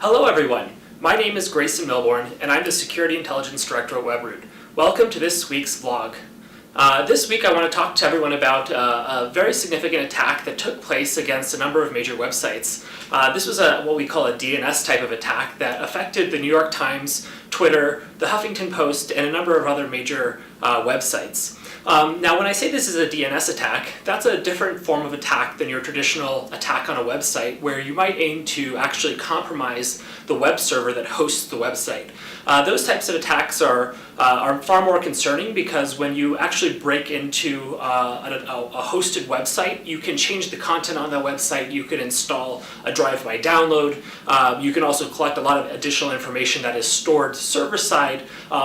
Hello everyone, my name is Grayson Milbourne and I'm the Security Intelligence Director at Webroot. Welcome to this week's vlog. This week I want to talk to everyone about a very significant attack that took place against a number of major websites. This was what we call a DNS type of attack that affected the New York Times, Twitter, the Huffington Post, and a number of other major websites. Now when I say this is a DNS attack, that's a different form of attack than your traditional attack on a website where you might aim to actually compromise the web server that hosts the website. Those types of attacks are far more concerning because when you actually break into a hosted website, you can change the content on that website, you can install a drive-by download, you can also collect a lot of additional information that is stored server-side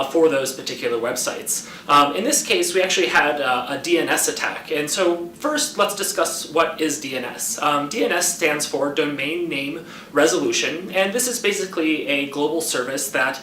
for those particular websites. In this case, we actually had a DNS attack, and so first let's discuss what is DNS. DNS stands for Domain Name Resolution, and this is basically a global service that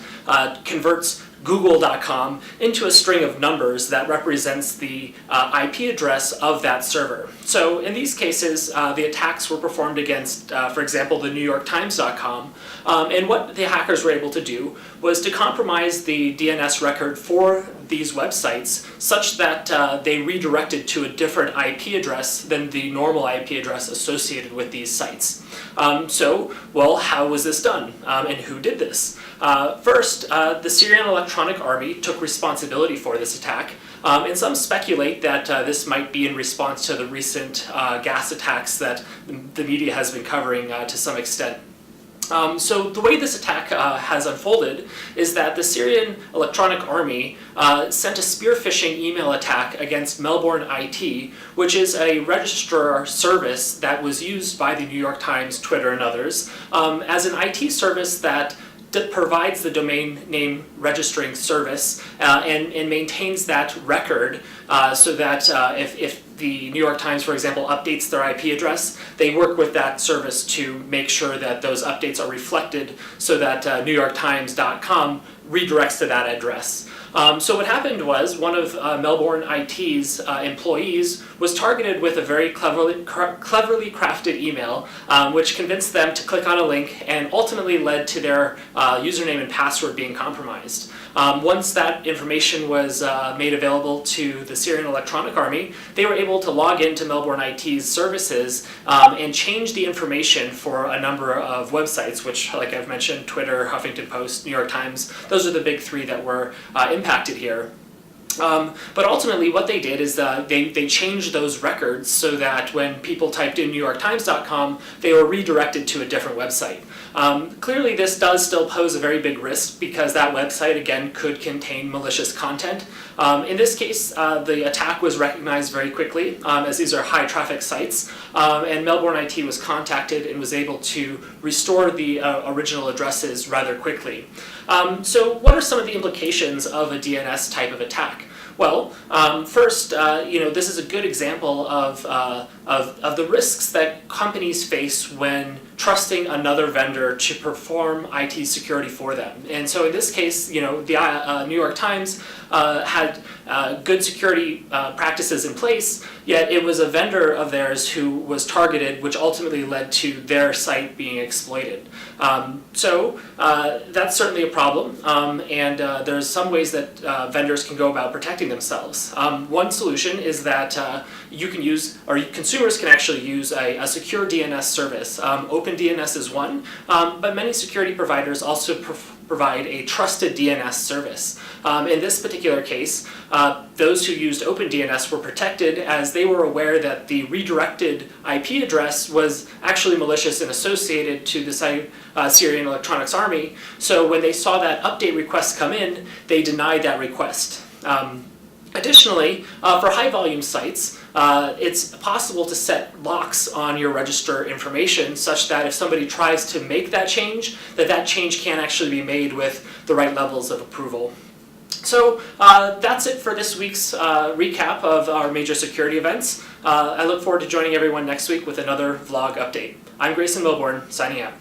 converts Google.com into a string of numbers that represents the IP address of that server. So in these cases, the attacks were performed against, for example, the NewYorkTimes.com, and what the hackers were able to do was to compromise the DNS record for these websites such that they redirected to a different IP address than the normal IP address associated with these sites. Well, how was this done, and who did this? First, the Syrian Electronic Army took responsibility for this attack, and some speculate that this might be in response to the recent gas attacks that the media has been covering to some extent. So the way this attack has unfolded is that the Syrian Electronic Army sent a spear phishing email attack against Melbourne IT, which is a registrar service that was used by the New York Times, Twitter, and others, as an IT service that provides the domain name registering service and maintains that record so that if the New York Times, for example, updates their IP address, they work with that service to make sure that those updates are reflected so that NewYorkTimes.com redirects to that address. So what happened was one of Melbourne IT's employees was targeted with a very cleverly crafted email, which convinced them to click on a link and ultimately led to their username and password being compromised. Once that information was made available to the Syrian Electronic Army, they were able to log into Melbourne IT's services and change the information for a number of websites, which, like I've mentioned, Twitter, Huffington Post, New York Times, those are the big three that were impacted here. But ultimately what they did is they changed those records so that when people typed in NewYorkTimes.com, they were redirected to a different website. Clearly this does still pose a very big risk because that website, again, could contain malicious content. In this case, the attack was recognized very quickly, as these are high traffic sites, and Melbourne IT was contacted and was able to restore the original addresses rather quickly. So what are some of the implications of a DNS type of attack? Well, first, this is a good example of the risks that companies face when trusting another vendor to perform IT security for them. And so in this case, the New York Times had good security practices in place, yet it was a vendor of theirs who was targeted, which ultimately led to their site being exploited. So that's certainly a problem, and there's some ways that vendors can go about protecting themselves. One solution is that you can use, or consumers can actually use a secure DNS service. OpenDNS is one, but many security providers also provide a trusted DNS service. In this particular case, those who used OpenDNS were protected as they were aware that the redirected IP address was actually malicious and associated to the Syrian Electronics Army. So when they saw that update request come in, they denied that request. Additionally, for high-volume sites, it's possible to set locks on your register information such that if somebody tries to make that change, that change can't actually be made with the right levels of approval. So that's it for this week's recap of our major security events. I look forward to joining everyone next week with another vlog update. I'm Grayson Milbourne, signing out.